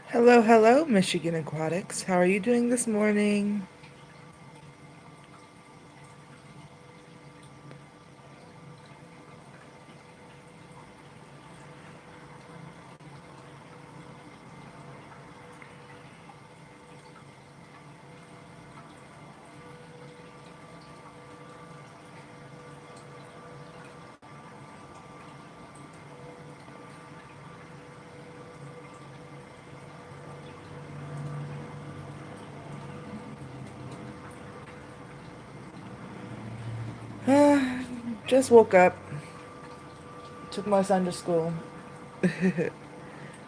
Hello, hello, Michigan Aquatics. How are you doing this morning? Just woke up, took my son to school.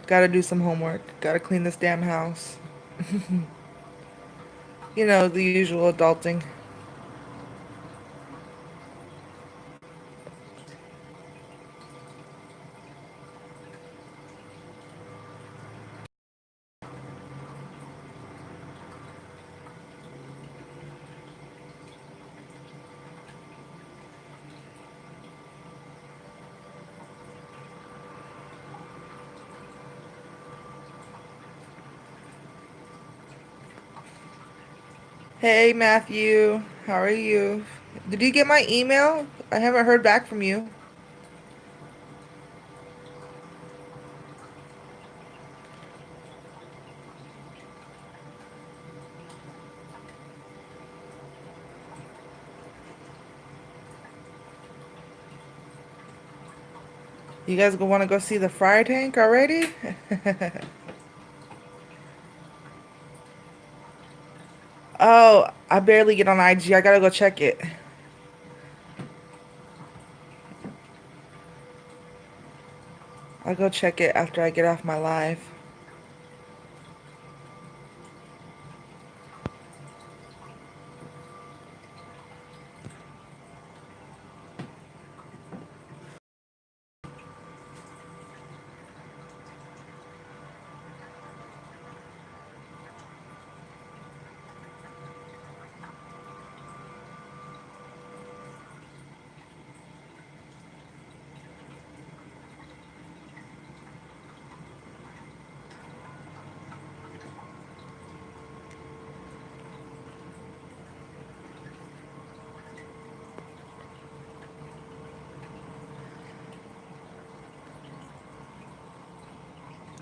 Gotta do some homework, gotta clean this damn house. You know, the usual adulting. Hey, Matthew, how are you? Did you get my email? I haven't heard back from you. You guys want to go see the fry tank already? Oh, I barely get on IG. I gotta go check it. I'll go check it after I get off my live.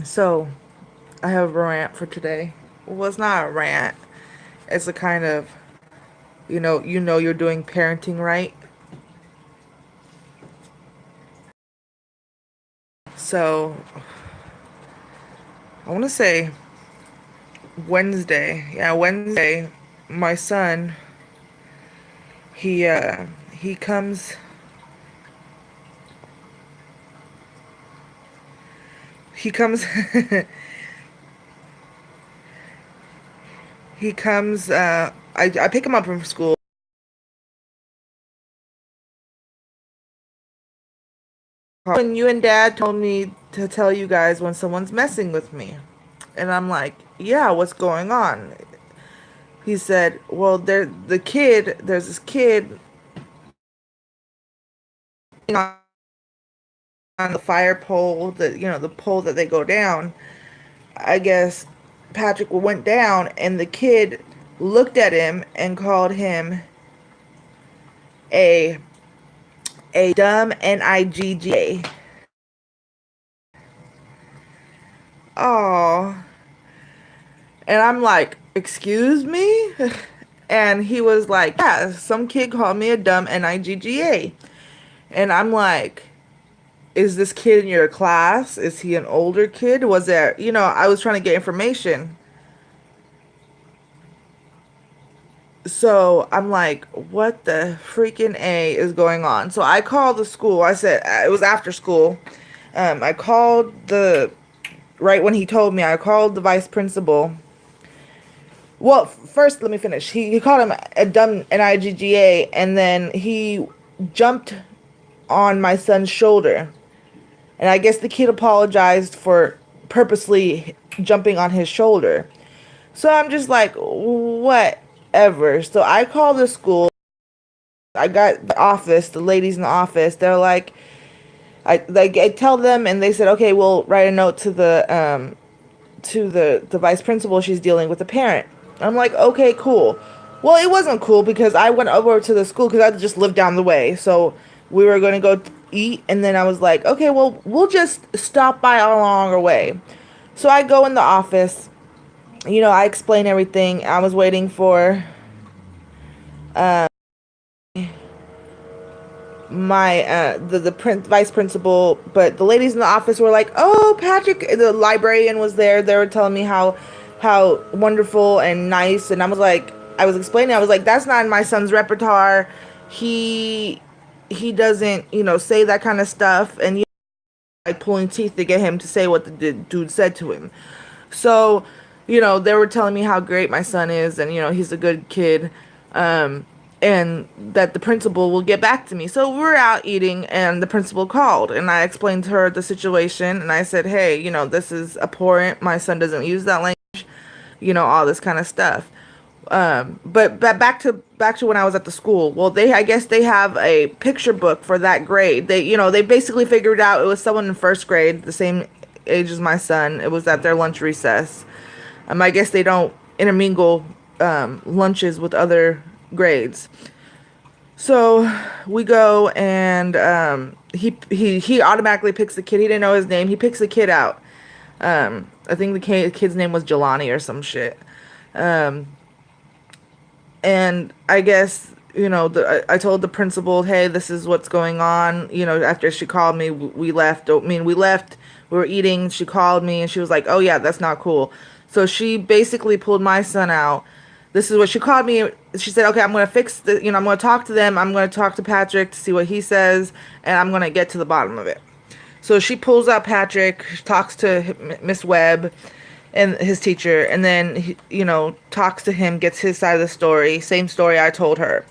So, I have a rant for today. Well, it's not a rant. It's a kind of, you know you're doing parenting right. So, I want to say Wednesday. Yeah, Wednesday, my son, he comes he comes he comes I pick him up from school. When you and dad told me to tell you guys when someone's messing with me. And I'm like, "Yeah, what's going on?" He said, "Well, there's this kid on the fire pole, the pole that they go down. I guess Patrick went down and the kid looked at him and called him a a dumb nigga." Oh, and I'm like, "Excuse me?" And he was like, "Yeah, some kid called me a dumb nigga." And I'm like, "Is this kid in your class? Is he an older kid? Was there, I was trying to get information." So I'm like, "What the freaking A is going on?" So I called the school. I said, it was after school. I called right when he told me, I called the vice principal. Well, first, let me finish. He called him a dumb nigga, and then he jumped on my son's shoulder. And I guess the kid apologized for purposely jumping on his shoulder. So I'm just like, what? ever. So I called the school. I got the office, the ladies in the office. They're like, I tell them, and they said, okay, we'll write a note to the vice principal. She's dealing with the parent. I'm like, okay, cool. Well, it wasn't cool because I went over to the school because I just lived down the way. So we were going to go eat, and then I was like, okay, well, we'll just stop by along our way. So I go in the office. I explain everything. I was waiting for my vice principal, but the ladies in the office were like, "Oh, Patrick," the librarian was there. They were telling me how wonderful and nice, and I was explaining, I was like, "That's not in my son's repertoire. He he doesn't, say that kind of stuff." And like pulling teeth to get him to say what the dude said to him. So, they were telling me how great my son is, and he's a good kid, and that the principal will get back to me. So we were out eating, and the principal called, and I explained to her the situation, and I said, "Hey, this is abhorrent. My son doesn't use that language, all this kind of stuff." But back to when I was at the school. Well, I guess they have a picture book for that grade. They basically figured out it was someone in first grade, the same age as my son. It was at their lunch recess. I guess they don't intermingle lunches with other grades. So we go, and he automatically picks the kid. He didn't know his name. He picks the kid out. I think the kid's name was Jelani or some shit. And I guess, I told the principal, hey, this is what's going on. After she called me, we left. We left, we were eating. She called me, and she was like, oh, yeah, that's not cool. So she basically pulled my son out. This is what she called me. She said, okay, I'm going to fix I'm going to talk to them. I'm going to talk to Patrick to see what he says, and I'm going to get to the bottom of it. So she pulls out Patrick, talks to Miss Webb and his teacher, and then talks to him, gets his side of the story, same story I told her.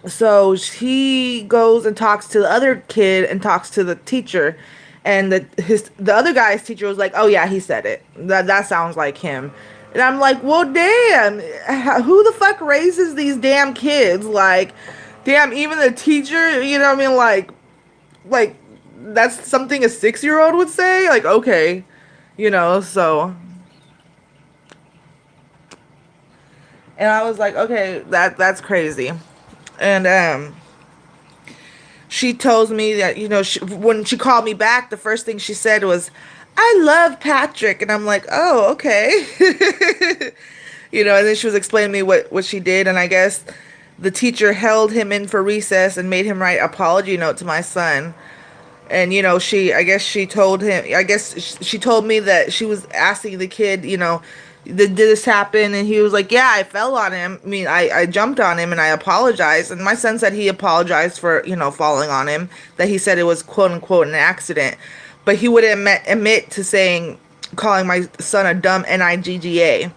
So he goes and talks to the other kid and talks to the teacher, and the other guy's teacher was like, oh yeah, he said it, that sounds like him. And I'm like, well, damn, who the fuck raises these damn kids? Like, damn, even the teacher, like that's something a 6-year-old would say. Like, okay. So, and I was like, okay, that's crazy. And she tells me that, when she called me back, the first thing she said was, I love Patrick. And I'm like, oh, okay. And then she was explaining to me what she did, and I guess the teacher held him in for recess and made him write apology note to my son. And, she told him, she told me that she was asking the kid, did this happen? And he was like, yeah, I fell on him. I jumped on him and I apologized. And my son said he apologized for, falling on him, that he said it was quote unquote an accident. But he wouldn't admit to calling my son a dumb Nigga.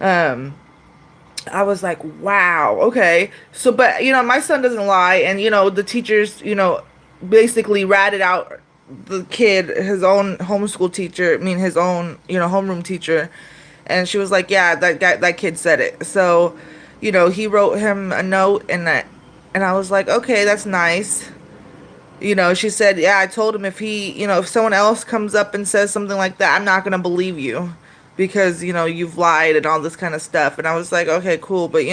I was like, wow, okay. So, but, my son doesn't lie. And, the teachers, basically ratted out the kid, his own homeschool teacher, his own, homeroom teacher. And she was like, yeah, that kid said it. So, he wrote him a note, and I was like, okay, that's nice. She said, yeah, I told him if someone else comes up and says something like that, I'm not going to believe you because, you've lied and all this kind of stuff. And I was like, okay, cool. But,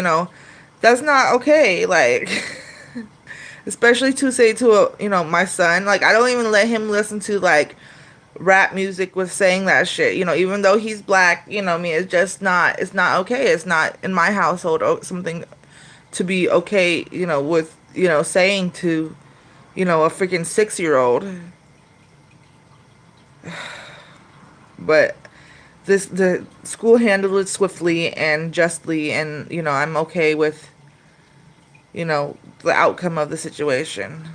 that's not okay. Like, especially to say to my son, like, I don't even let him listen to like rap music with saying that shit, even though he's black, it's just not, it's not okay. It's not in my household or something to be okay, with, saying to, a freaking 6-year-old. But the school handled it swiftly and justly, and, I'm okay with, the outcome of the situation.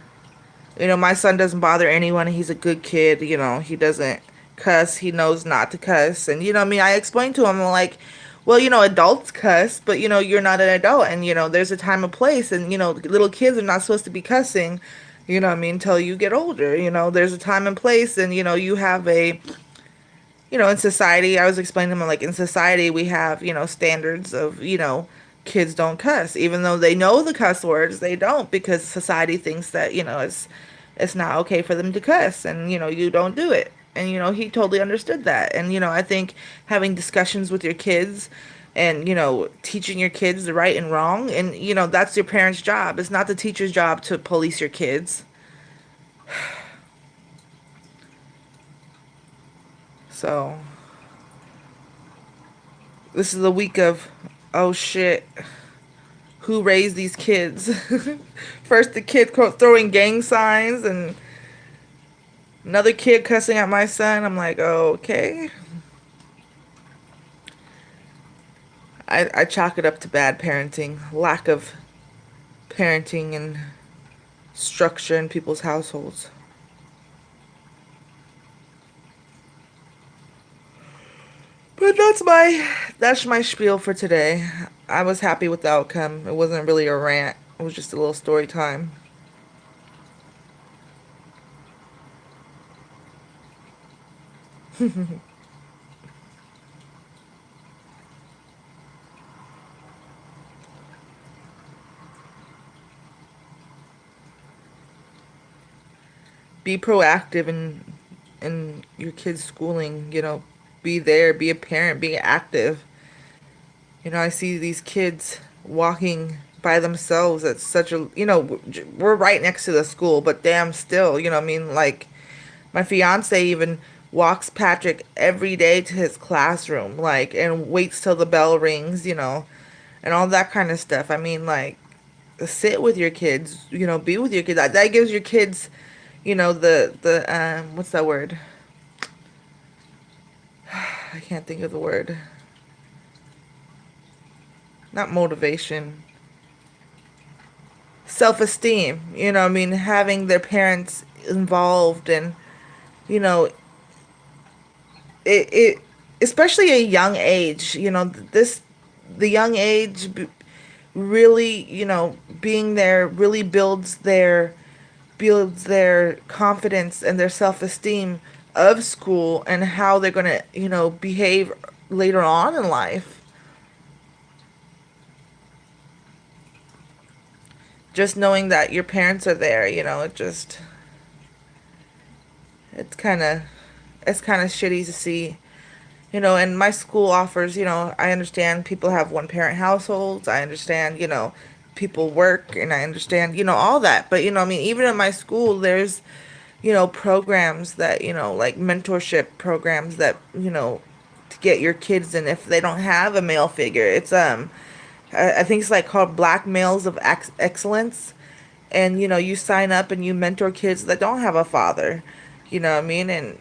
My son doesn't bother anyone. He's a good kid. He doesn't cuss. He knows not to cuss. And, I explained to him, I'm like, well, adults cuss, but, you're not an adult. And, there's a time and place. And, little kids are not supposed to be cussing, until you get older. There's a time and place. And, you have in society, I was explaining to them, like, in society, we have, standards of, kids don't cuss. Even though they know the cuss words, they don't because society thinks that, it's not okay for them to cuss and, you don't do it. And, he totally understood that. And, I think having discussions with your kids and, teaching your kids the right and wrong, and, that's your parents' job. It's not the teacher's job to police your kids. So, this is the week of, oh shit, who raised these kids? First, the kid throwing gang signs, and another kid cussing at my son. I'm like, oh, okay. I chalk it up to bad parenting, lack of parenting and structure in people's households. But that's my spiel for today. I was happy with the outcome. It wasn't really a rant. It was just a little story time. Be proactive in your kids' schooling, be there, be a parent, be active. I see these kids walking by themselves at such a, we're right next to the school, but damn still, what I mean? Like, my fiance even walks Patrick every day to his classroom, like, and waits till the bell rings, and all that kind of stuff. I mean, like, sit with your kids, be with your kids. That gives your kids, what's that word? I can't think of the word. Not motivation. Self-esteem, I mean, having their parents involved and, you know, it especially a young age, the young age really, being there really builds their confidence and their self-esteem of school and how they're going to, behave later on in life. Just knowing that your parents are there, it's kind of it's kind of shitty to see. And my school offers, I understand people have one parent households. I understand, people work and I understand, all that. But, I mean, even in my school, there's, programs that, like mentorship programs that, to get your kids in if they don't have a male figure. It's, I think it's like called Black Males of Excellence. And, you sign up and you mentor kids that don't have a father. You know what I mean? And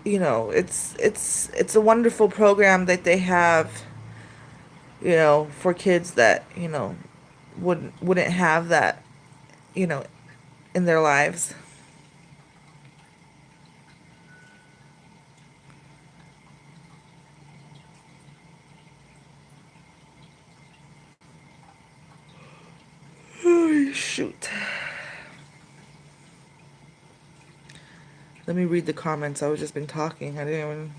it's a wonderful program that they have, for kids that, wouldn't have that, you know, in their lives. Shoot. Let me read the comments. I was just been talking. I didn't even.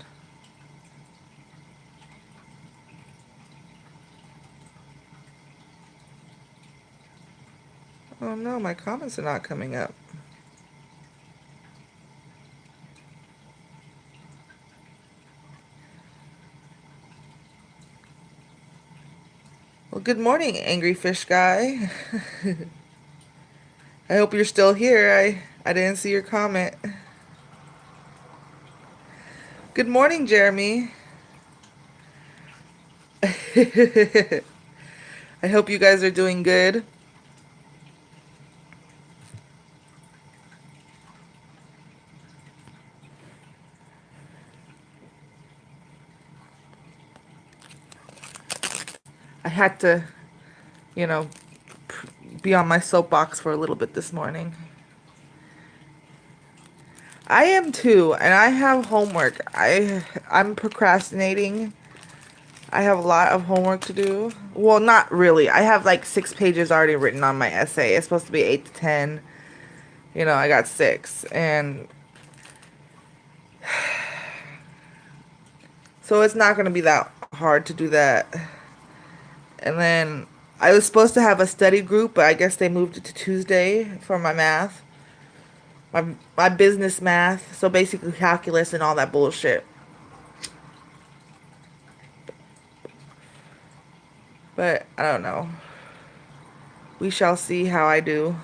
Oh no, my comments are not coming up. Well, good morning, angry fish guy. I hope you're still here. I didn't see your comment. Good morning, Jeremy. I hope you guys are doing good. I had to, you know, be on my soapbox for a little bit this morning. I am too, and I have homework. I'm procrastinating. I have a lot of homework to do. Well, not really. I have like 6 pages already written on my essay. It's supposed to be 8 to 10. I got 6, and So it's not gonna be that hard to do that. And then I was supposed to have a study group, but I guess they moved it to Tuesday for my math. My business math. So basically calculus and all that bullshit. But I don't know. We shall see how I do.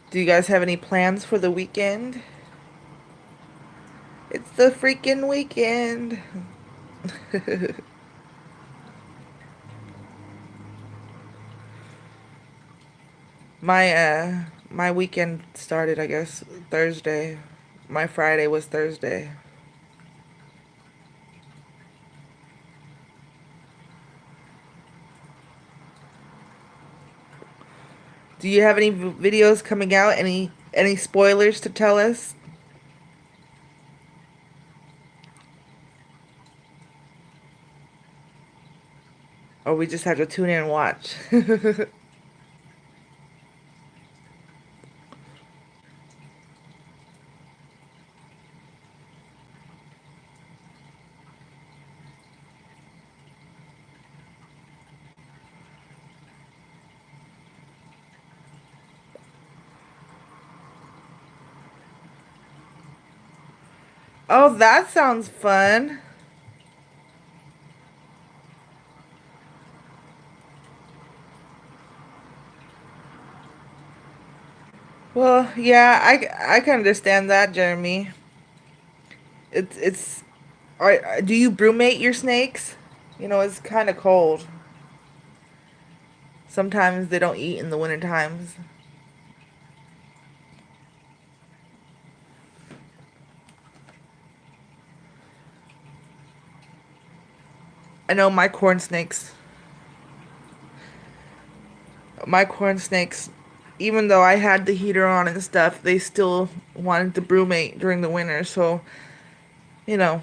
Do you guys have any plans for the weekend? It's the freaking weekend. My weekend started, I guess, Thursday. My Friday was Thursday. Do you have any videos coming out? Any spoilers to tell us? Or we just have to tune in and watch? Oh, that sounds fun. Well, yeah, I can understand that, Jeremy. It's do you brumate your snakes? You know, it's kind of cold. Sometimes they don't eat in the winter times. I know my corn snakes, even though I had the heater on and stuff, they still wanted to brumate during the winter. So, you know,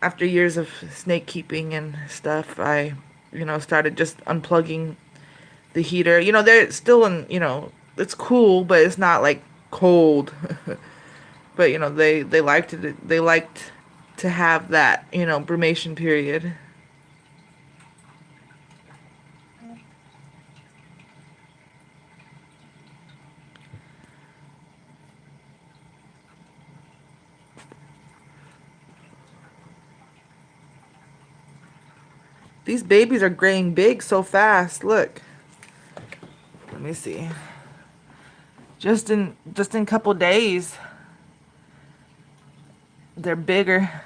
after years of snake keeping and stuff, I started just unplugging the heater. They're still it's cool, but it's not like cold. But, they liked to have that, brumation period. These babies are graying big so fast. Look. Let me see. Just in a couple days, they're bigger.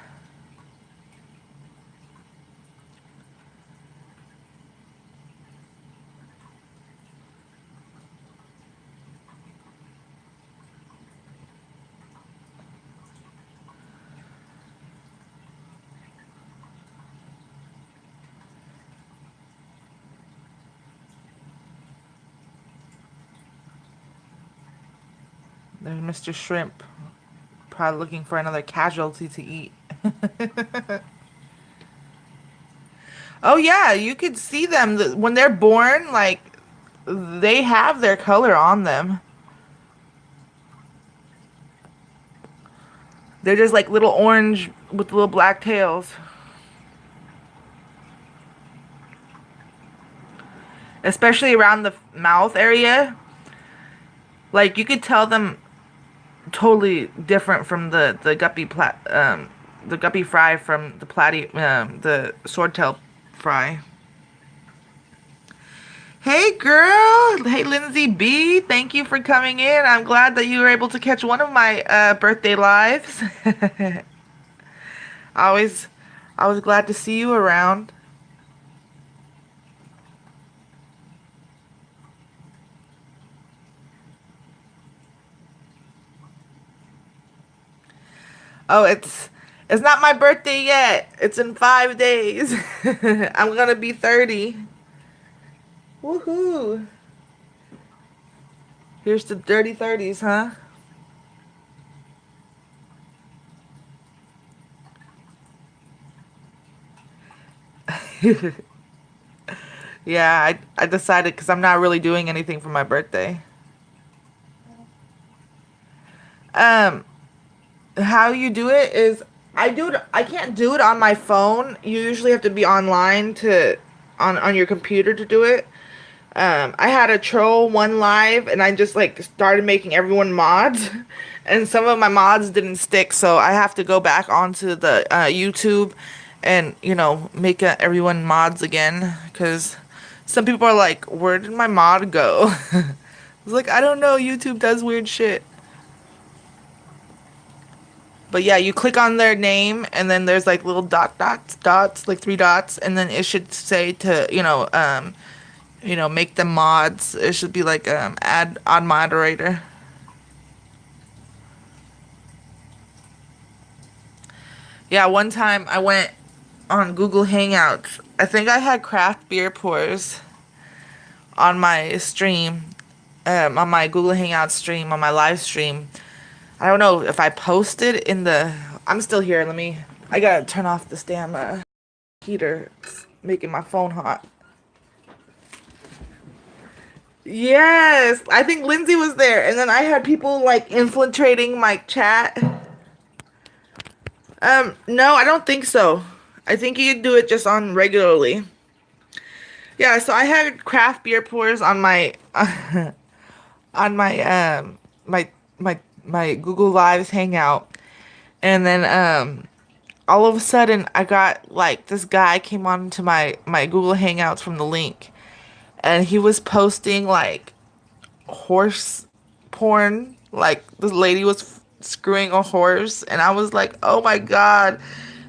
There's Mr. Shrimp, probably looking for another casualty to eat. Oh yeah, you could see them when they're born. Like they have their color on them. They're just like little orange with little black tails. Especially around the mouth area. Like you could tell them totally different from the guppy fry from the swordtail fry. Hey girl, hey Lindsay B, thank you for coming in. I'm glad that you were able to catch one of my birthday lives. Always, I was glad to see you around. Oh, it's not my birthday yet. It's in 5 days. I'm gonna be 30. Woohoo! Here's to dirty 30s, huh? Yeah, I decided because I'm not really doing anything for my birthday. Um, how you do it is I can't do it on my phone. You usually have to be online to on your computer to do it. I had a troll one live and I just like started making everyone mods and some of my mods didn't stick, so I have to go back onto the YouTube and make everyone mods again because some people are like, where did my mod go? I was like, I don't know, YouTube does weird shit. But yeah, you click on their name and then there's like little dots, like three dots, and then it should say to, make them mods. It should be like add odd moderator. Yeah, one time I went on Google Hangouts. I think I had craft beer pours on my stream, on my Google Hangout stream, on my live stream. I don't know if I posted in the. I'm still here. I gotta turn off this damn heater. It's making my phone hot. Yes, I think Lindsay was there, and then I had people like infiltrating my chat. No, I don't think so. I think you can do it just on regularly. Yeah, so I had craft beer pours on my on my Google Lives Hangout, and then all of a sudden I got like this guy came on to my Google Hangouts from the link, and he was posting like horse porn. Like this lady was screwing a horse, and I was like, oh my god.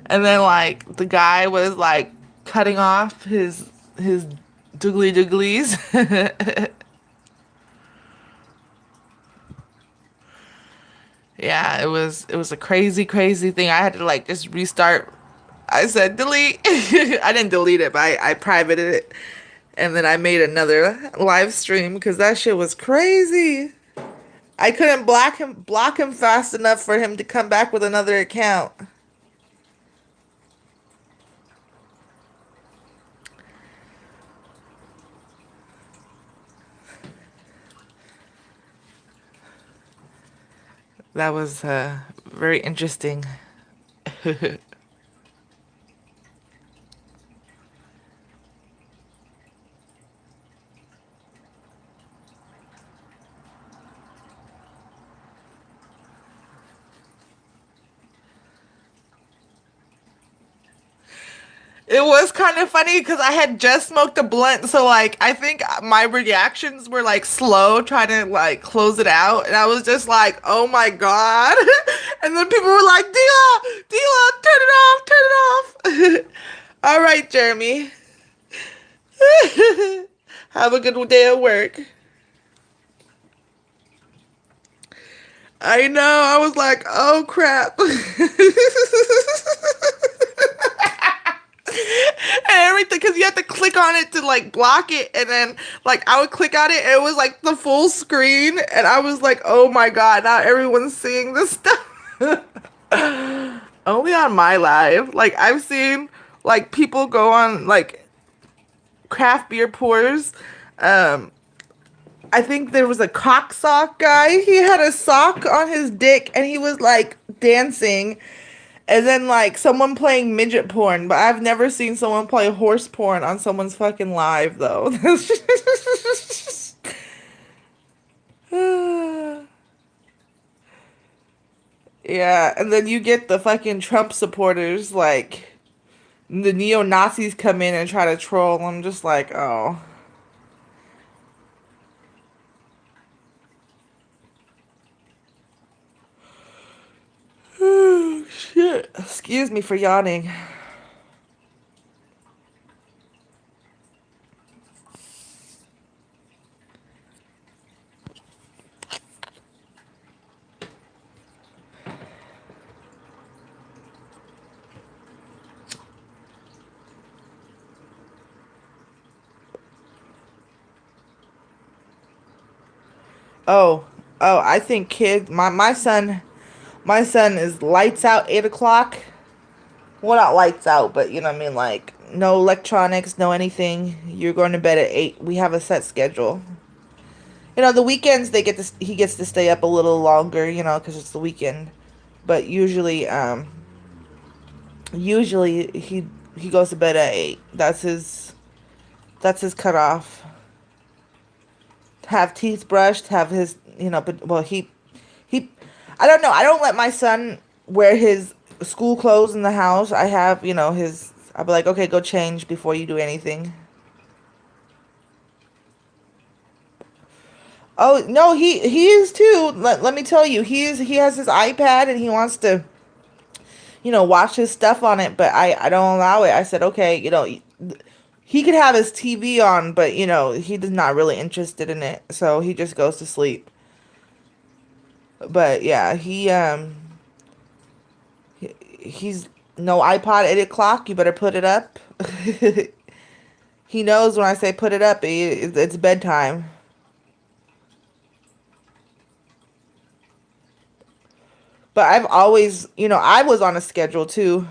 And then like the guy was like cutting off his doogly dooglies. Yeah, it was a crazy thing. I had to like just restart. I said delete. I didn't delete it, but I privated it. And then I made another live stream because that shit was crazy. I couldn't block him fast enough for him to come back with another account. That was very interesting. It was kind of funny because I had just smoked a blunt, so like I think my reactions were like slow, trying to like close it out, and I was just like, "Oh my God!" And then people were like, "Dila, Dila, turn it off, turn it off." All right, Jeremy. Have a good day at work. I know. I was like, "Oh crap." And everything because you have to click on it to like block it, and then like I would click on it and it was like the full screen, and I was like, oh my god, now everyone's seeing this stuff. Only on my live. Like I've seen like people go on like craft beer pours. um I think there was a cock sock guy. He had a sock on his dick and he was like dancing. And then like someone playing midget porn, but I've never seen someone play horse porn on someone's fucking live though. Yeah, and then you get the fucking Trump supporters like the neo-Nazis come in and try to troll. I'm just like, oh. Shit. Excuse me for yawning. Oh, I think my son is lights out 8 o'clock. Well, not lights out, but you know what I mean, like no electronics, no anything. You're going to bed at 8. We have a set schedule. The weekends he gets to stay up a little longer, because it's the weekend. But usually he goes to bed at 8. That's his cutoff. Have teeth brushed, have his, but well, he I don't know. I don't let my son wear his school clothes in the house. I have, his I'll be like, "Okay, go change before you do anything." Oh, no, he is too. Let me tell you, he has his iPad and he wants to, watch his stuff on it, but I don't allow it. I said, "Okay, he could have his TV on, but he's not really interested in it, so he just goes to sleep." But yeah, he's no iPod 8 o'clock. You better put it up. He knows when I say put it up, it's bedtime. But I've always, I was on a schedule too.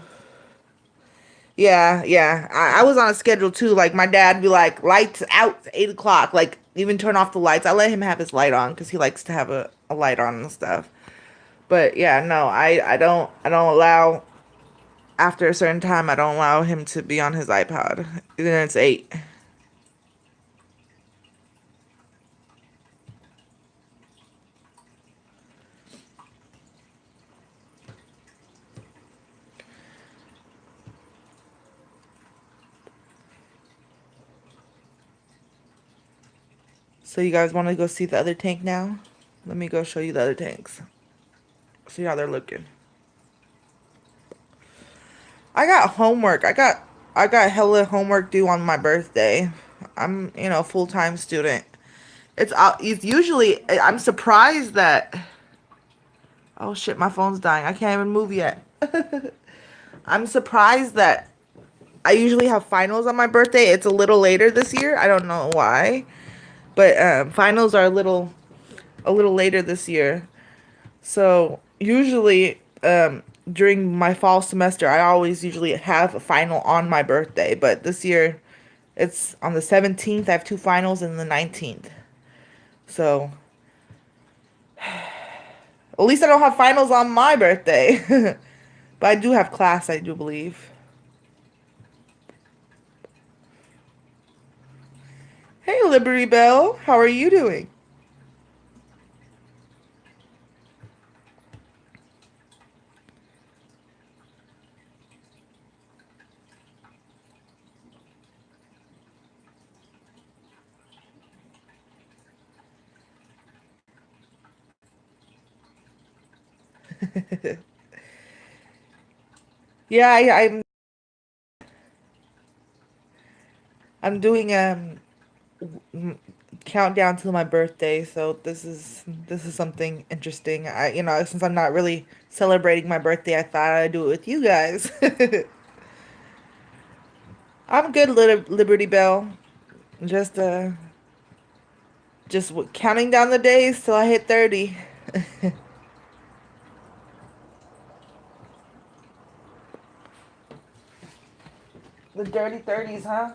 Yeah, yeah. I was on a schedule too. Like my dad be like, lights out 8 o'clock. Like even turn off the lights. I let him have his light on because he likes to have a light on and stuff. But yeah, no, I don't allow after a certain time. I don't allow him to be on his iPod. Then it's 8. So you guys want to go see the other tank now? Let me go show you the other tanks. See how they're looking. I got homework. I got hella homework due on my birthday. I'm, full-time student. It's usually I'm surprised that oh shit, my phone's dying. I can't even move yet. I'm surprised that I usually have finals on my birthday. It's a little later this year. I don't know why, but finals are a little later this year. So usually, during my fall semester, I always usually have a final on my birthday. But this year, it's on the 17th. I have two finals and the 19th. So at least I don't have finals on my birthday. But I do have class, I do believe. Hey, Liberty Bell, how are you doing? Yeah, I'm doing m- countdown to my birthday, so this is something interesting. Since I'm not really celebrating my birthday, I thought I'd do it with you guys. I'm good, Liberty Bell. Just counting down the days till I hit 30. The dirty 30s, huh?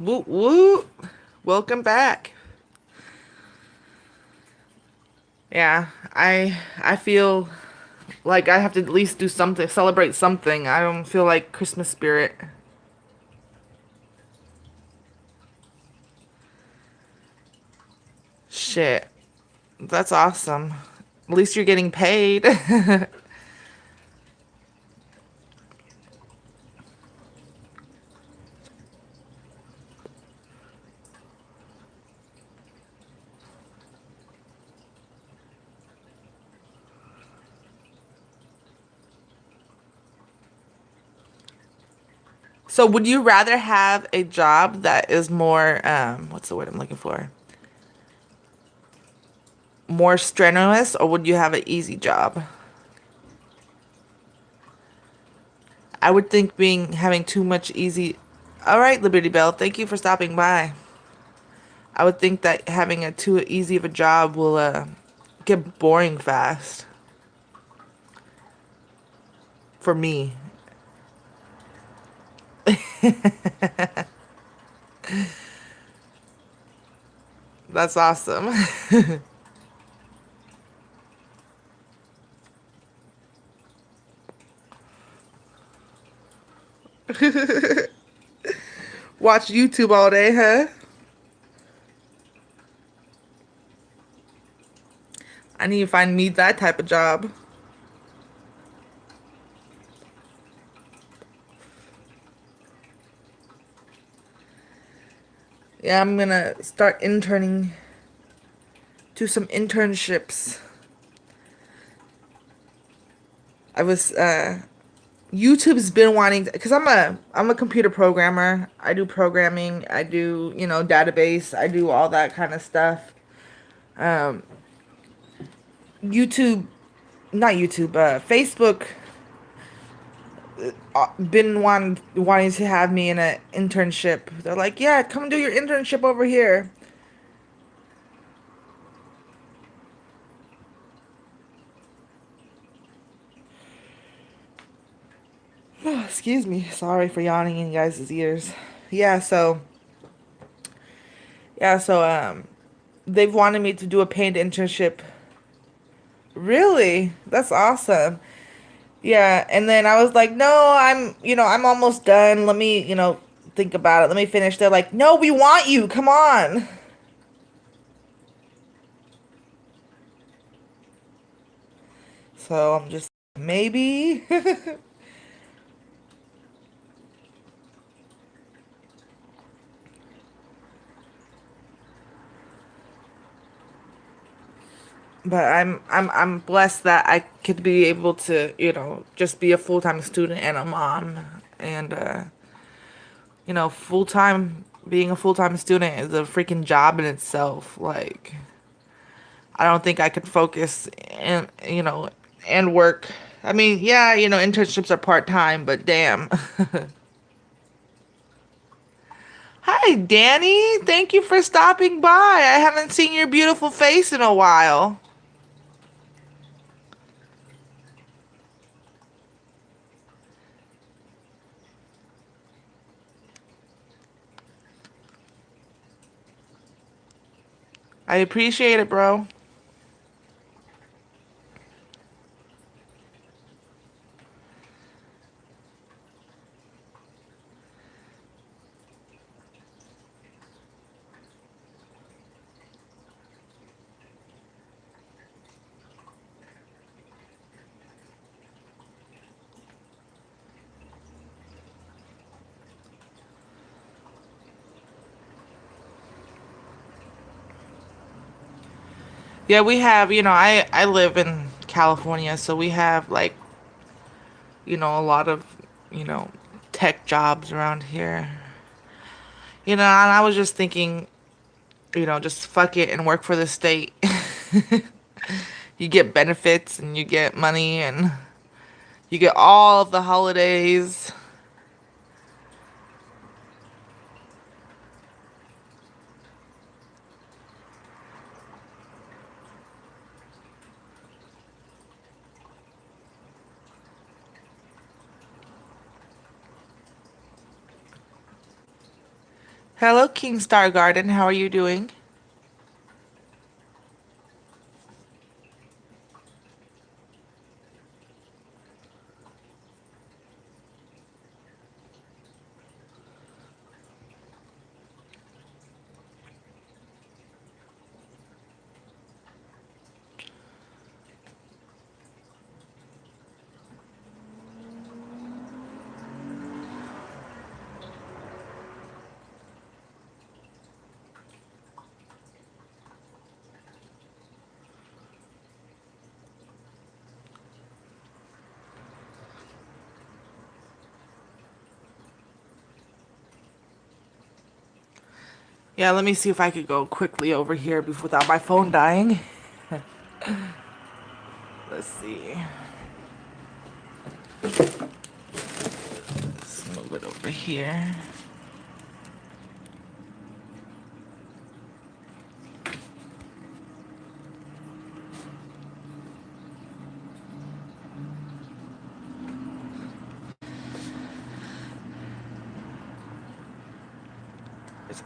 Woot woot. Welcome back. Yeah, I feel like I have to at least do something, celebrate something. I don't feel like Christmas spirit. Shit. That's awesome. At least you're getting paid. So would you rather have a job that is more what's the word I'm looking for? More strenuous, or would you have an easy job? I would think being having too much easy. All right, Liberty Bell, thank you for stopping by. I would think that having a too easy of a job will get boring fast for me. That's awesome. Watch YouTube all day, huh? I need to find me that type of job. Yeah, I'm gonna start interning, do some internships. I was YouTube's been wanting because I'm a computer programmer. I do programming. I do database. I do all that kind of stuff. Um, YouTube, not YouTube. Facebook been wanting to have me in an internship. They're like, yeah, come do your internship over here. Excuse me. Sorry for yawning in you guys' ears. Yeah, so they've wanted me to do a paid internship. Really? That's awesome. Yeah, and then I was like, "No, I'm almost done. Let me, think about it. Let me finish." They're like, "No, we want you. Come on." So I'm just maybe. But I'm blessed that I could be able to, just be a full-time student and a mom. And full-time being a full-time student is a freaking job in itself. Like, I don't think I could focus and work. I mean, yeah, internships are part-time, but damn. Hi, Danny. Thank you for stopping by. I haven't seen your beautiful face in a while. I appreciate it, bro. Yeah, we have, I live in California, so we have like, a lot of, you know, tech jobs around here. And I was just thinking, just fuck it and work for the state. You get benefits and you get money and you get all of the holidays. Hello, King Star Garden. How are you doing? Yeah, let me see if I could go quickly over here without my phone dying. Let's see. Let's move it over here.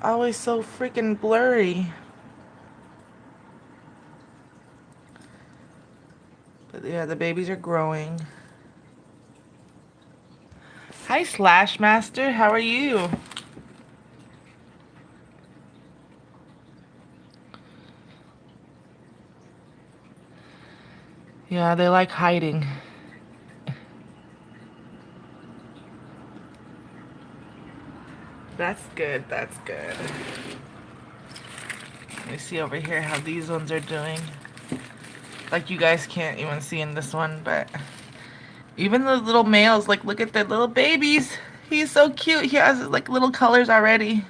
Always so freaking blurry. But yeah, the babies are growing. Hi, Slash Master. How are you? Yeah, they like hiding. That's good. That's good. Let me see over here how these ones are doing. Like you guys can't even see in this one, but even the little males, like look at the little babies. He's so cute. He has like little colors already.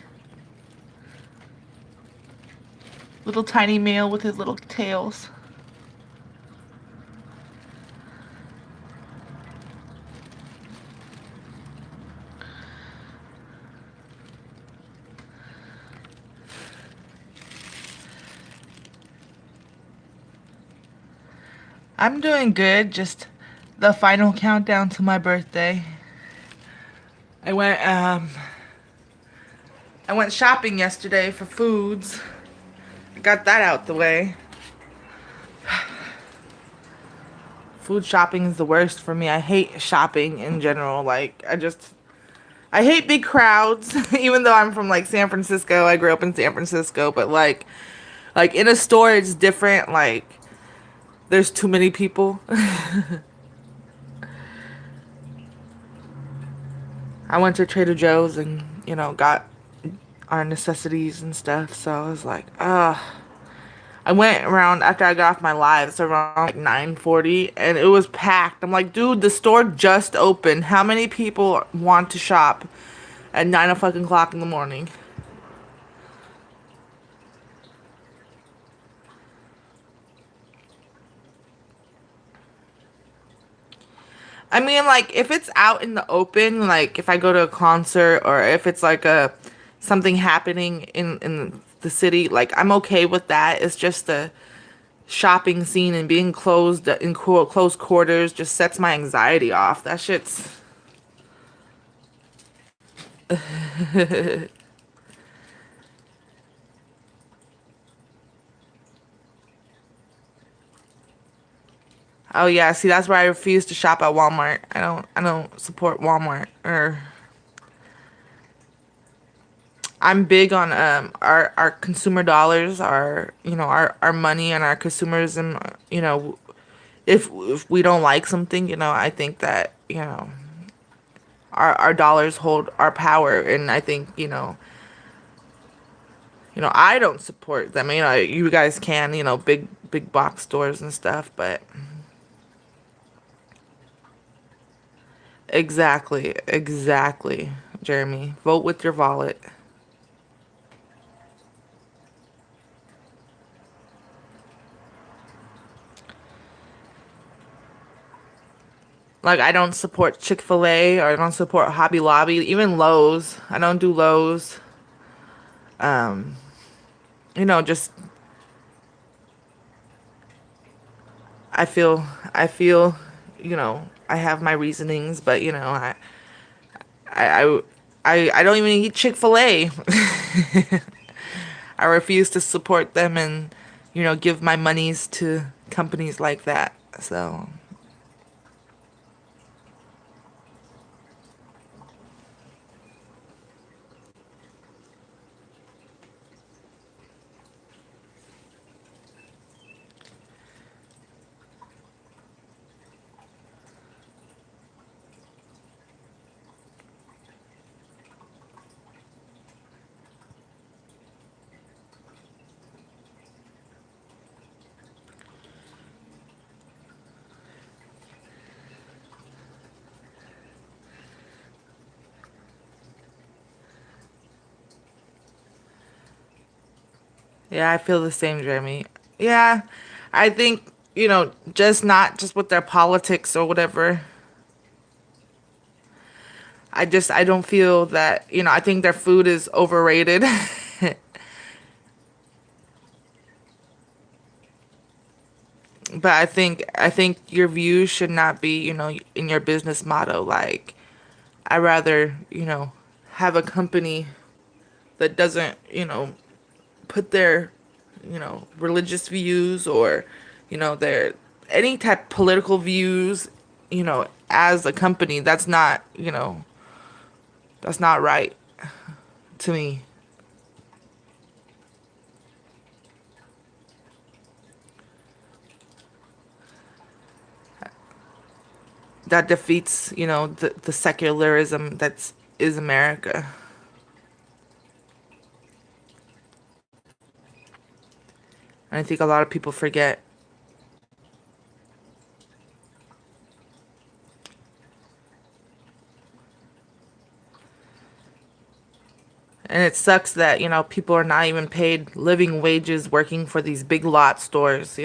Little tiny male with his little tails. I'm doing good. Just the final countdown to my birthday. I went um I went shopping yesterday for foods. I got that out the way. Food shopping is the worst for me. I hate shopping in general. I hate big crowds. Even though I'm from like San Francisco, I grew up in San Francisco, but like in a store it's different. Like there's too many people. I went to Trader Joe's and, got our necessities and stuff. So I was like, I went around after I got off my lives around like 9:40 and it was packed. I'm like, dude, the store just opened. How many people want to shop at 9 o'clock in the morning? I mean, like if it's out in the open, like if I go to a concert or if it's like a something happening in the city, like I'm okay with that. It's just the shopping scene and being closed in close quarters just sets my anxiety off. That shit's Oh yeah, see that's why I refuse to shop at Walmart. I don't support Walmart or I'm big on our consumer dollars, our money and our consumerism, if we don't like something, I think that, our dollars hold our power and I think, I don't support them. You guys can, big box stores and stuff, but exactly, Jeremy. Vote with your wallet. Like I don't support Chick-fil-A or I don't support Hobby Lobby, even Lowe's. I don't do Lowe's. Um, just I feel, I have my reasonings, but I I don't even eat Chick-fil-A. I refuse to support them and, give my monies to companies like that. So, yeah, I feel the same, Jeremy. Yeah, I think, just not just with their politics or whatever. I don't feel that, I think their food is overrated. But I think your views should not be, in your business motto. Like, I rather, have a company. that doesn't, put their, religious views or, their any type political views, as a company, that's not right to me. That defeats, the secularism that's is America. And I think a lot of people forget. And it sucks that, people are not even paid living wages working for these big lot stores.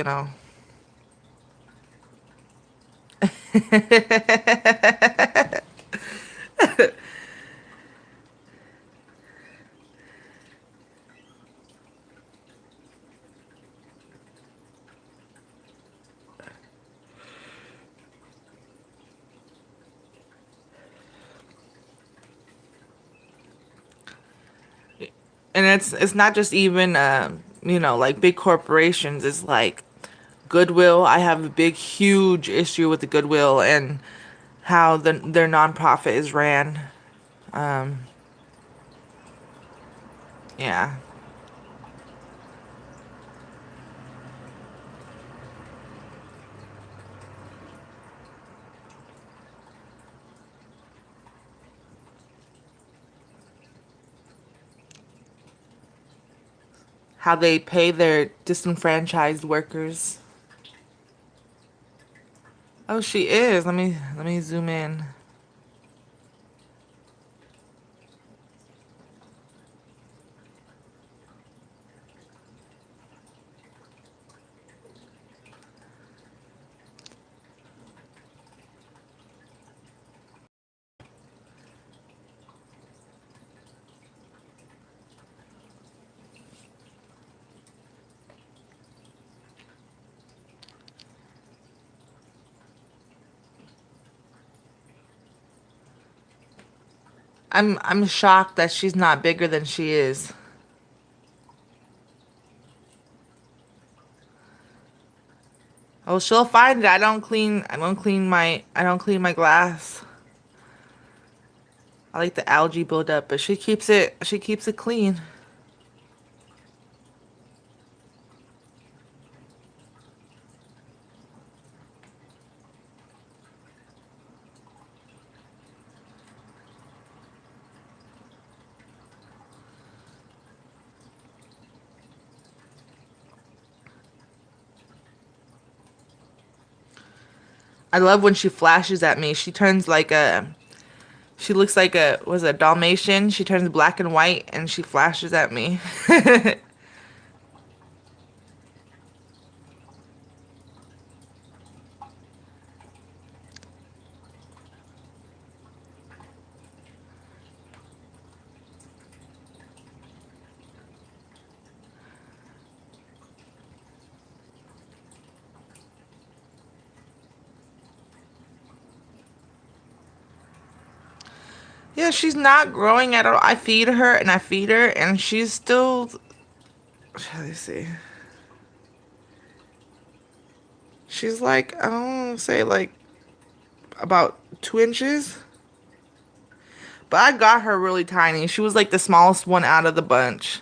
And it's not just even like big corporations. It's like Goodwill. I have a big huge issue with the Goodwill and how their nonprofit is ran. Um, yeah. How they pay their disenfranchised workers. Oh, she is. Let me zoom in. I'm shocked that she's not bigger than she is. Oh, she'll find it. I don't clean my glass. I like the algae buildup, but she keeps it clean. I love when she flashes at me. She looks like was a Dalmatian. She turns black and white and she flashes at me. Yeah, she's not growing at all. I feed her and I feed her and she's still, let me see. She's like, I don't say like about 2 inches. But I got her really tiny. She was like the smallest one out of the bunch.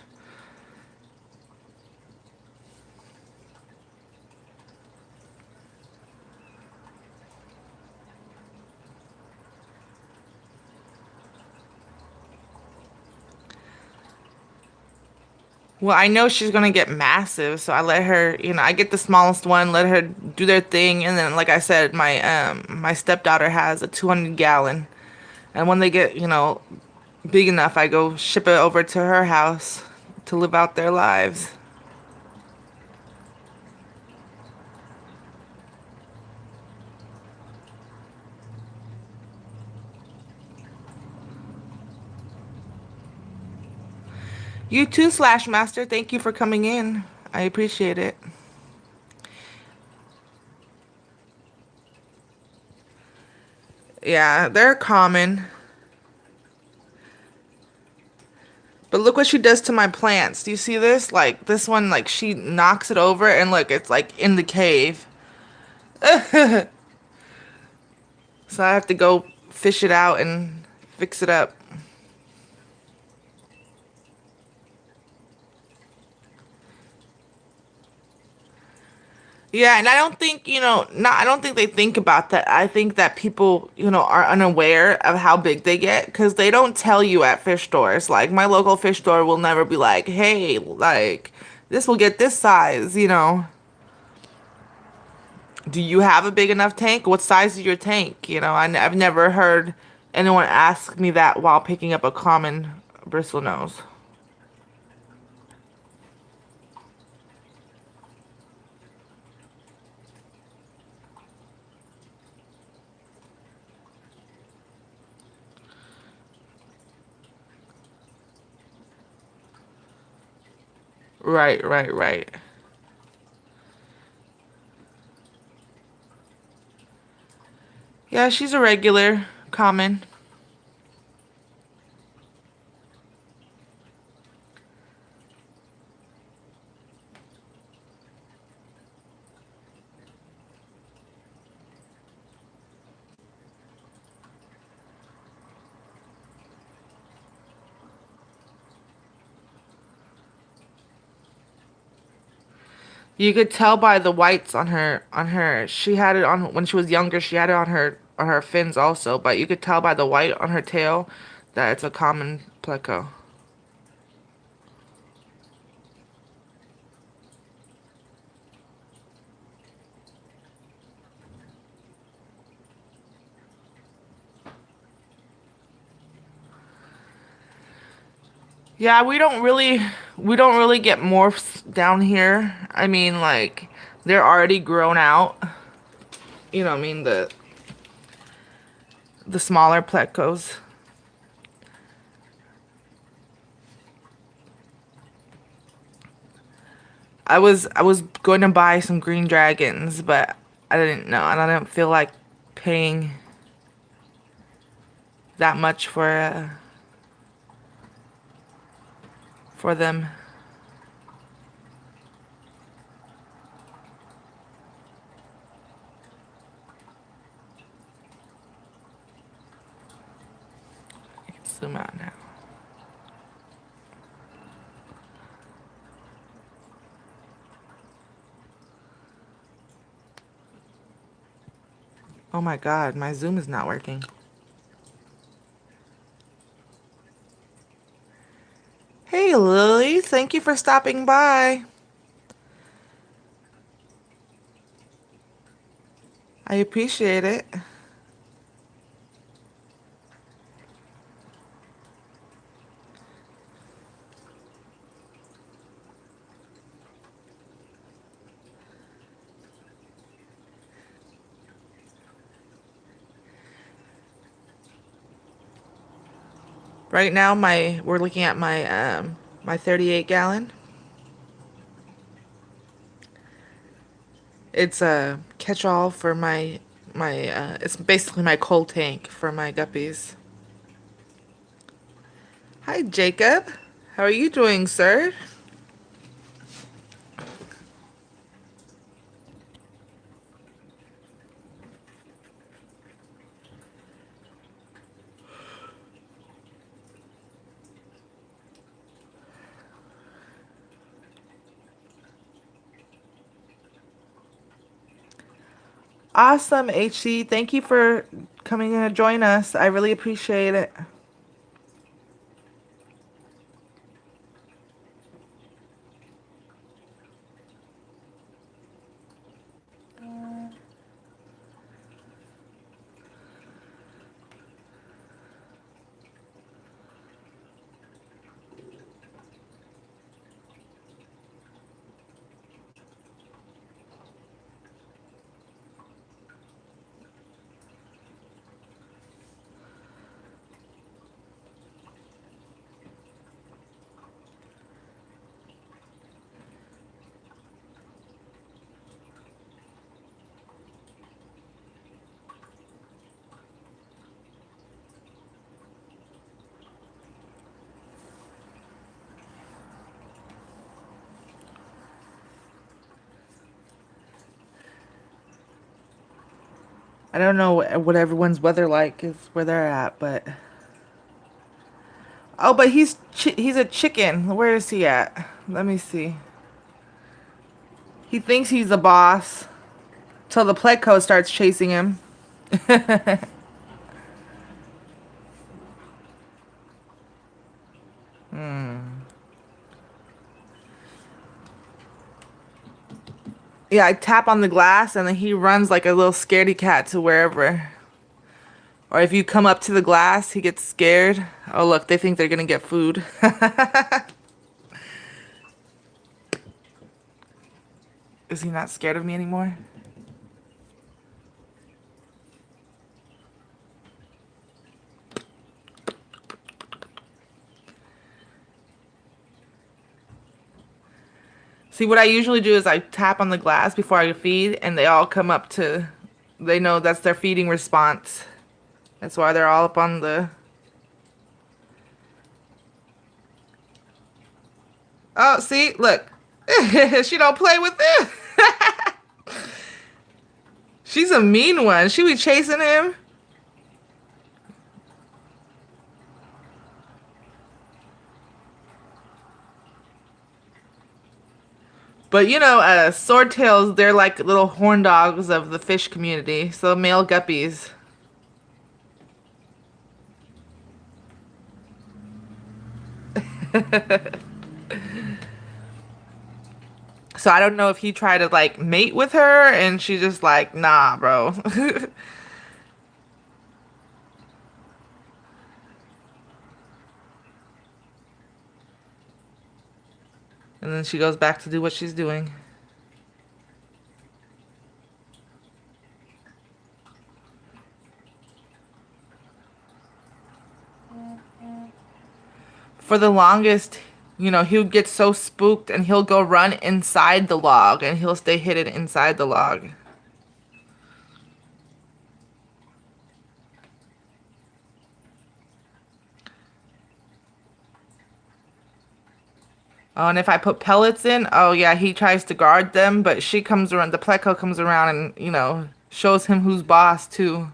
Well, I know she's gonna get massive, so I let her, I get the smallest one, let her do their thing, and then like I said, my stepdaughter has a 200 gallon. And when they get, big enough, I go ship it over to her house to live out their lives. You too, Slash Master. Thank you for coming in. I appreciate it. Yeah, they're common. But look what she does to my plants. Do you see this? Like this one, like she knocks it over and look, it's like in the cave. So I have to go fish it out and fix it up. Yeah, and I don't think, not I don't think they think about that. I think that people, are unaware of how big they get because they don't tell you at fish stores. Like my local fish store will never be like, "Hey, like this will get this size." Do you have a big enough tank? What size is your tank? I've never heard anyone ask me that while picking up a common bristlenose. Right, right, right. Yeah, she's a regular, common. You could tell by the whites on her. She had it on when she was younger. She had it on her fins also, but you could tell by the white on her tail that it's a common pleco. Yeah, we don't really get morphs down here. I mean, like they're already grown out. I mean the smaller plecos. I was going to buy some green dragons, but I didn't know, and I didn't feel like paying that much for them. I can zoom out now. Oh my God, my Zoom is not working. Hey Lily, thank you for stopping by. I appreciate it. Right now we're looking at my 38 gallon. It's a catch-all for my it's basically my cold tank for my guppies. Hi Jacob. How are you doing, sir? Awesome, HC. Thank you for coming in to join us. I really appreciate it. I don't know what everyone's weather like is where they're at, but oh, but he's a chicken. Where is he at? Let me see. He thinks he's the boss till the Pleco starts chasing him. Yeah, I tap on the glass and then he runs like a little scaredy cat to wherever. Or if you come up to the glass, he gets scared. Oh, look, they think they're gonna get food. Is he not scared of me anymore? See, what I usually do is I tap on the glass before I feed, and they all come up to, they know that's their feeding response. That's why they're all up on the. Oh, see, look. She don't play with it. She's a mean one. She be chasing him. But you know, swordtails, they're like little horn dogs of the fish community. So male guppies. So I don't know if he tried to like mate with her and she just like, nah, bro. And then she goes back to do what she's doing. For the longest, he'll get so spooked and he'll go run inside the log and he'll stay hidden inside the log. Oh, and if I put pellets in, oh yeah, he tries to guard them, but she comes around, the pleco comes around and, shows him who's boss too.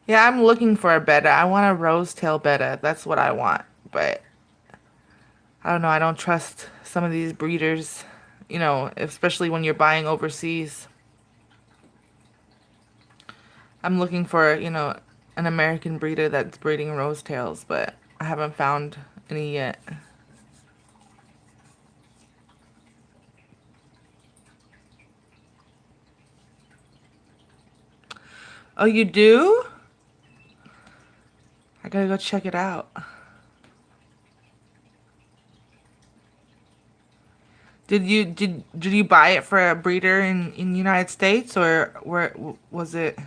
Yeah, I'm looking for a betta. I want a rose tail betta. That's what I want. But I don't know, I don't trust some of these breeders, especially when you're buying overseas. I'm looking for, an American breeder that's breeding rose tails, but I haven't found any yet. Oh, you do? I gotta go check it out. Did you buy it for a breeder in United States or where was it?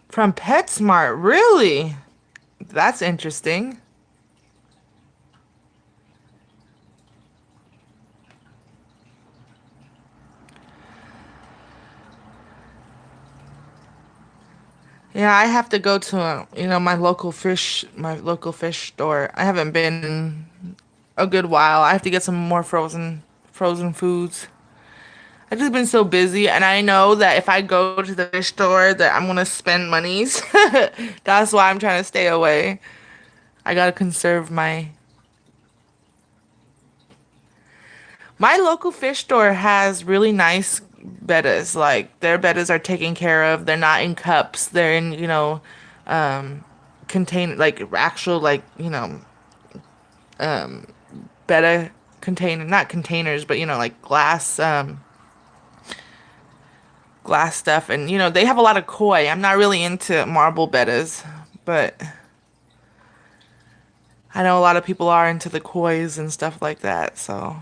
From PetSmart, really? That's interesting. Yeah, I have to go to my local fish store. I haven't been in a good while. I have to get some more frozen foods. I've just been so busy, and I know that if I go to the fish store, that I'm gonna spend monies. That's why I'm trying to stay away. I gotta conserve my local fish store has really nice bettas. Like their bettas are taken care of. They're not in cups. They're in, um, contain like actual like, betta container, not containers, but like glass stuff. And they have a lot of koi. I'm not really into marble bettas, but I know a lot of people are into the kois and stuff like that. So,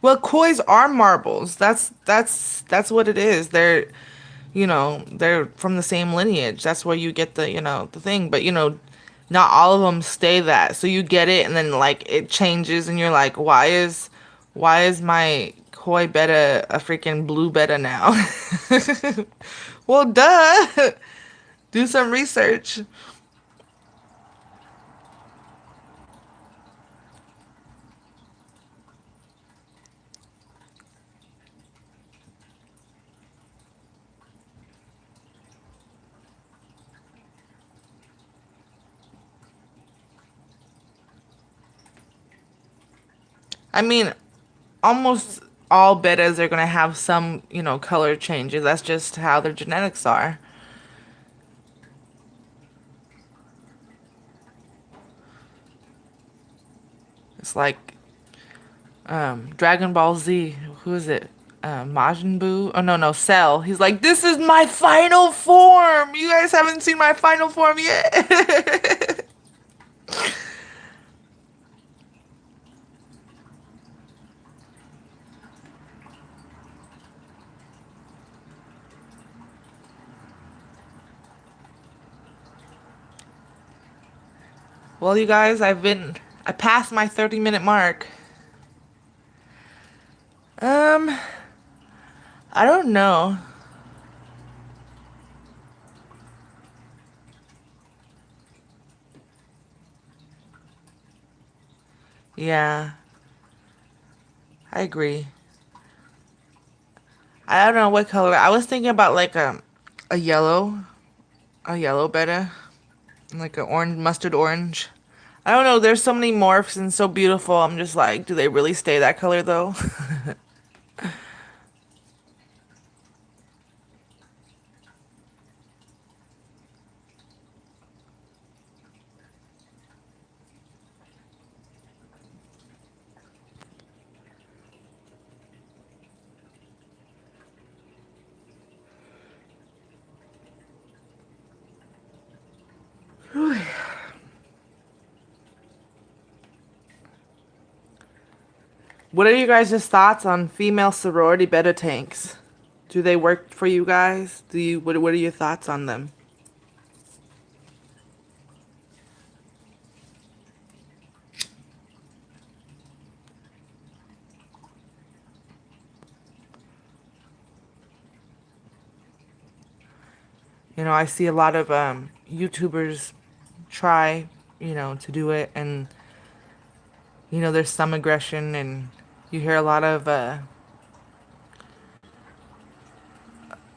Well, koi's are marbles. That's what it is. They're, they're from the same lineage. That's where you get the, the thing. But, not all of them stay that. So you get it and then like it changes and you're like, why is my koi betta a freaking blue betta now? Well, duh. Do some research. I mean, almost all bettas are gonna have some, color changes. That's just how their genetics are. It's like Dragon Ball Z. Who is it? Majin Buu? Oh no, no, Cell. He's like, this is my final form. You guys haven't seen my final form yet. Well, you guys, I passed my 30-minute mark. Um, I don't know. Yeah, I agree. I don't know what color. I was thinking about like a yellow, a yellow betta, like an orange, mustard orange. I don't know. There's so many morphs and so beautiful. I'm just like, do they really stay that color though? What are you guys' thoughts on female sorority betta tanks? Do they work for you guys? What are your thoughts on them? I see a lot of YouTubers try, to do it, and there's some aggression, and you hear a lot of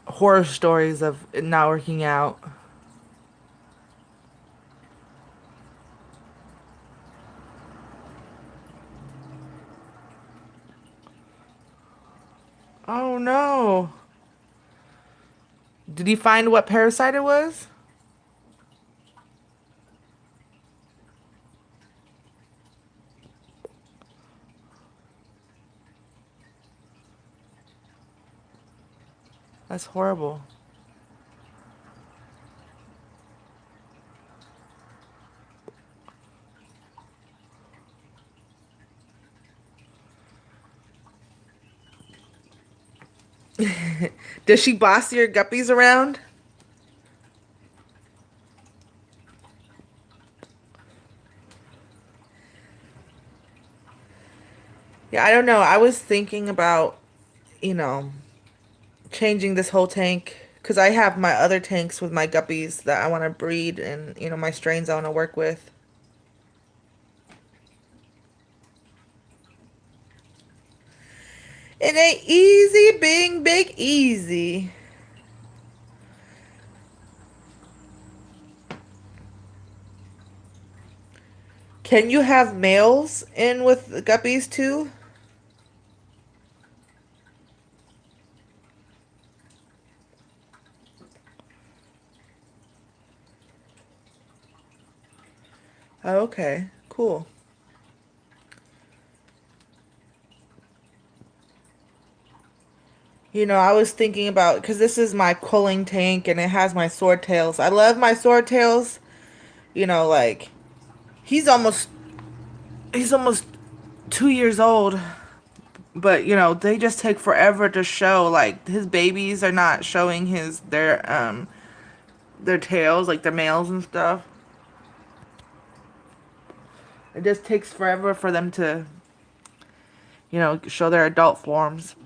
horror stories of it not working out. Oh no. Did he find what parasite it was? That's horrible. Does she boss your guppies around? Yeah, I don't know. I was thinking about, you know, changing this whole tank because I have my other tanks with my guppies that I want to breed and, my strains I want to work with. It ain't easy being big easy. Can you have males in with the guppies too? Oh, okay, cool. I was thinking about because this is my culling tank and it has my swordtails. I love my swordtails. Like he's almost he's almost 2 years old, But they just take forever to show. Like his babies are not showing their tails, like their males and stuff. It just takes forever for them to show their adult forms.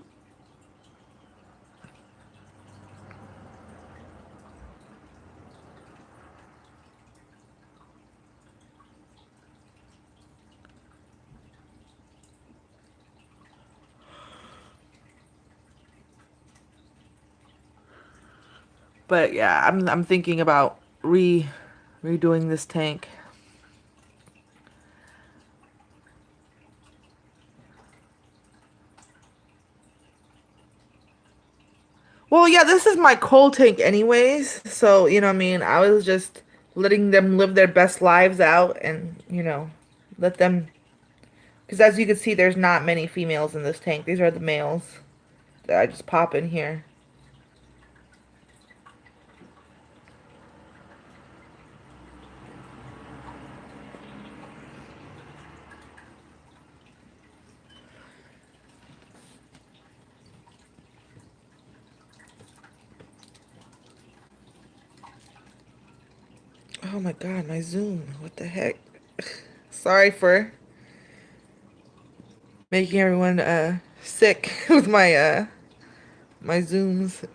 But yeah, I'm thinking about redoing this tank. Well, yeah, this is my coal tank anyways. So, you know what I mean? I was just letting them live their best lives out and, let them. Because as you can see, there's not many females in this tank. These are the males that I just pop in here. Oh my God, my Zoom. What the heck? Sorry for making everyone sick with my Zooms.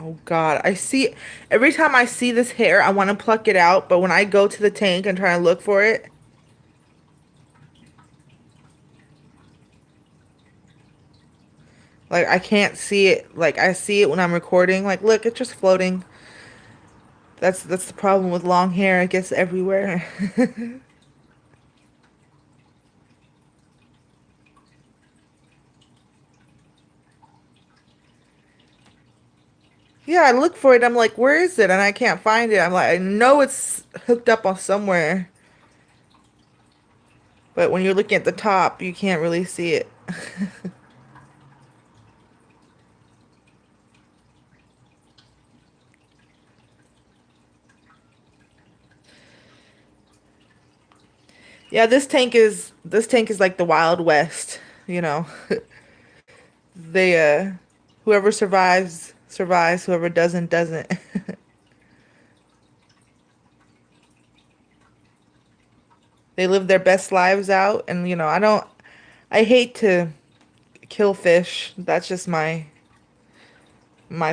Oh God, I see every time I see this hair, I want to pluck it out, but when I go to the tank and try to look for it, like I can't see it. Like I see it when I'm recording. Like, look, it's just floating. That's the problem with long hair. It gets everywhere. Yeah, I look for it. I'm like, where is it? And I can't find it. I'm like, I know it's hooked up on somewhere, but when you're looking at the top, you can't really see it. Yeah, this tank is like the Wild West, you know. They whoever survives survives, whoever doesn't doesn't. They live their best lives out and I hate to kill fish. That's just my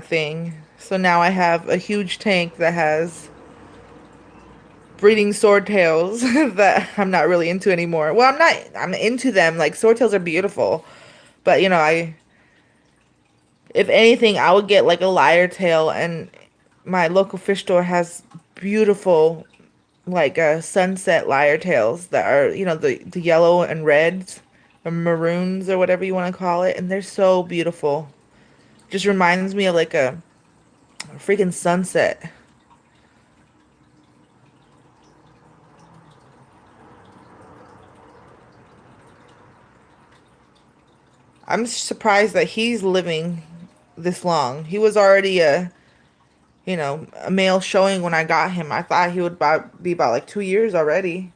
thing. So now I have a huge tank that has breeding swordtails that I'm not really into anymore. Well, I'm into them. Like swordtails are beautiful. But I if anything, I would get like a lyre tail and my local fish store has beautiful like sunset lyre tails that are, the yellow and reds or maroons or whatever you want to call it, and they're so beautiful. Just reminds me of like a freaking sunset. I'm surprised that he's living this long. He was already a male showing when I got him. I thought he would be about like 2 years already.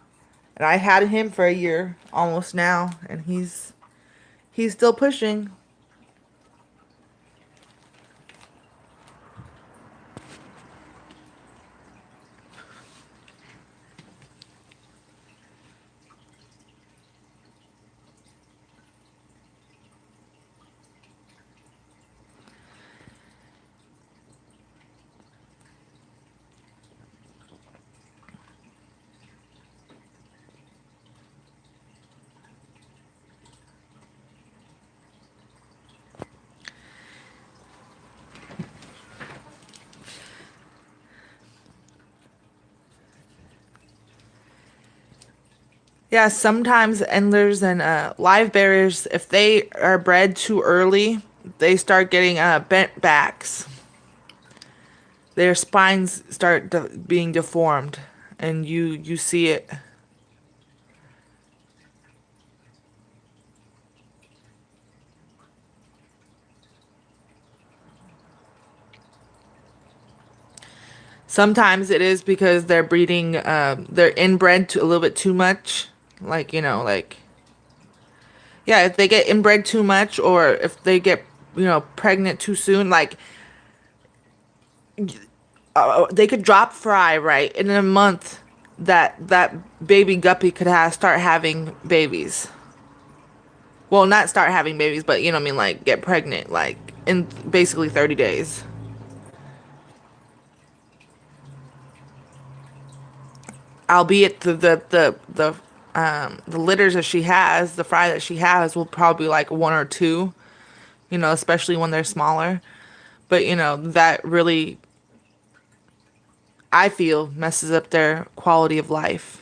And I had him for a year almost now, and he's still pushing. Yeah, sometimes endlers and live bearers, if they are bred too early, they start getting bent backs. Their spines start being deformed, and you see it. Sometimes it is because they're breeding, they're inbred to a little bit too much. Like, like, yeah, if they get inbred too much or if they get, pregnant too soon, like, they could drop fry, right? In a month, that baby guppy could start having babies. Well, not start having babies, but you know what I mean, like get pregnant, like in basically 30 days. Albeit the litters that she has, the fry that she has will probably like one or two, especially when they're smaller. But that really, I feel, messes up their quality of life.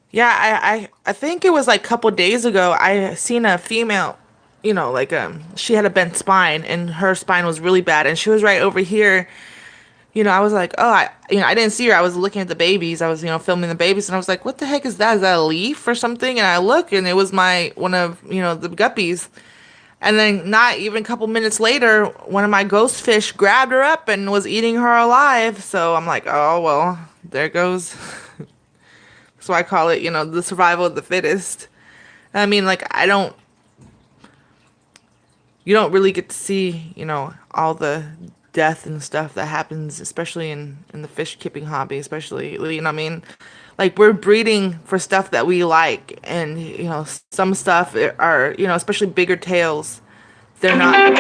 Yeah, I think it was like a couple days ago. I seen a female, like she had a bent spine and her spine was really bad and she was right over here. I was like, oh, I didn't see her. I was looking at the babies. I was, filming the babies and I was like, what the heck is that? Is that a leaf or something? And I look and it was one of, the guppies. And then not even a couple minutes later, one of my ghost fish grabbed her up and was eating her alive. So I'm like, oh, well, there goes. So I call it, the survival of the fittest. I mean, like, you don't really get to see, all the death and stuff that happens, especially in the fish keeping hobby, especially, what I mean? Like, we're breeding for stuff that we like, and, some stuff are, especially bigger tails, they're not.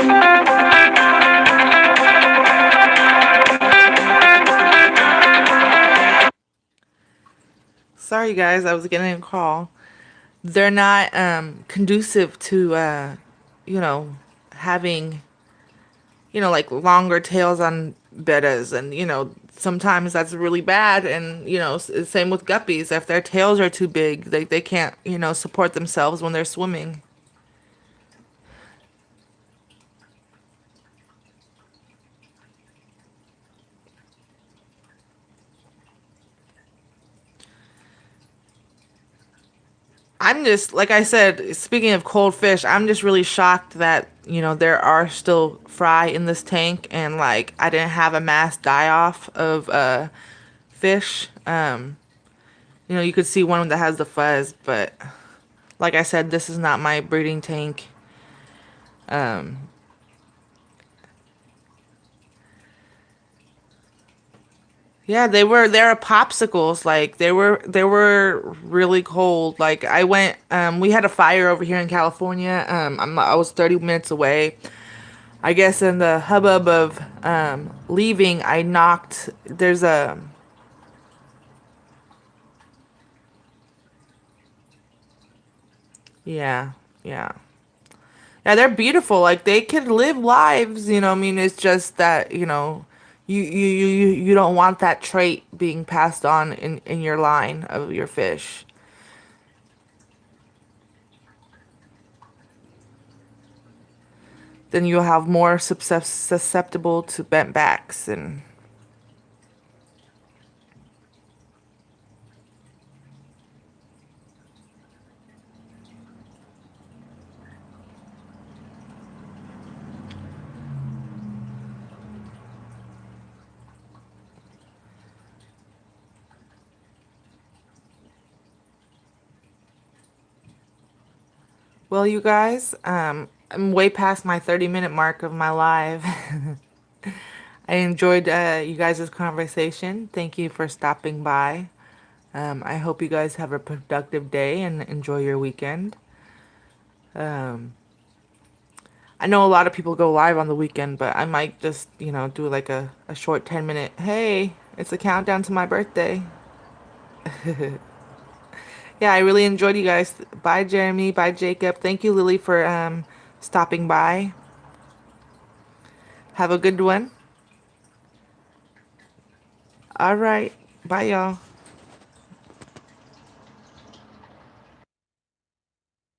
Sorry, guys, I was getting a call. They're not conducive to, you know, having like longer tails on bettas and sometimes that's really bad and same with guppies if their tails are too big they can't support themselves when they're swimming. I'm just like I said, speaking of cold fish, I'm just really shocked that there are still fry in this tank and like I didn't have a mass die off of fish. You could see one that has the fuzz, but like I said, this is not my breeding tank. Um, yeah, they're popsicles. Like they were really cold. Like I went we had a fire over here in California. I was 30 minutes away. I guess in the hubbub of leaving, I knocked there's a yeah, yeah. Yeah, they're beautiful. Like they could live lives, I mean, it's just that, you don't want that trait being passed on in your line of your fish. Then you'll have more susceptible to bent backs and well, you guys, I'm way past my 30-minute mark of my live. I enjoyed you guys' conversation. Thank you for stopping by. I hope you guys have a productive day and enjoy your weekend. Um, I know a lot of people go live on the weekend, but I might just, do like a short 10-minute, hey, it's a countdown to my birthday. Yeah, I really enjoyed you guys. Bye, Jeremy. Bye, Jacob. Thank you, Lily, for stopping by. Have a good one. All right. Bye, y'all.